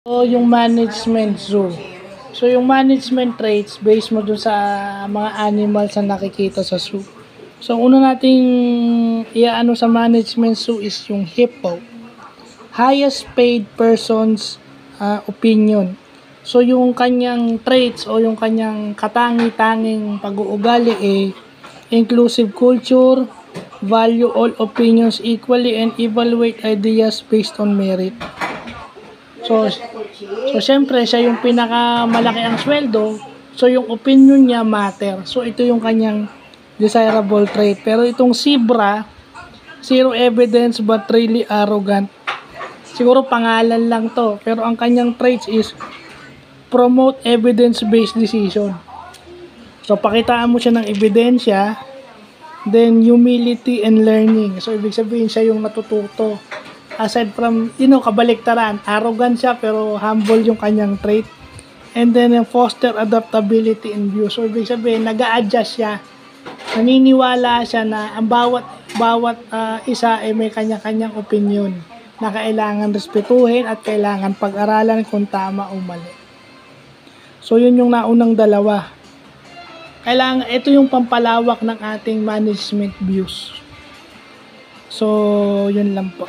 So, yung management zoo. So, yung management traits, based mo dun sa mga animals na nakikita sa zoo. So, una nating iaano sa management zoo is yung hippo. Highest paid person's opinion. So, yung kanyang traits o yung kanyang katangi-tanging pag-uugali inclusive culture, value all opinions equally, and evaluate ideas based on merit. So syempre, siya yung pinakamalaki ang sweldo. So, yung opinion niya matter. So, ito yung kanyang desirable trait. Pero itong zebra, zero evidence but really arrogant. Siguro pangalan lang to. Pero ang kanyang traits is promote evidence-based decision. So, pakitaan mo siya ng ebidensya. Then, humility and learning. So, ibig sabihin siya yung natututo. Aside from, kabaliktaran, arrogant siya pero humble yung kanyang trait. And then, foster adaptability and view. So, ibig sabihin, nag-a-adjust siya. Naniniwala siya na ang bawat isa ay may kanya-kanyang opinion na kailangan respetuhin at kailangan pag-aralan kung tama o mali. So, yun yung naunang dalawa. Ito yung pampalawak ng ating management views. So, yun lang po.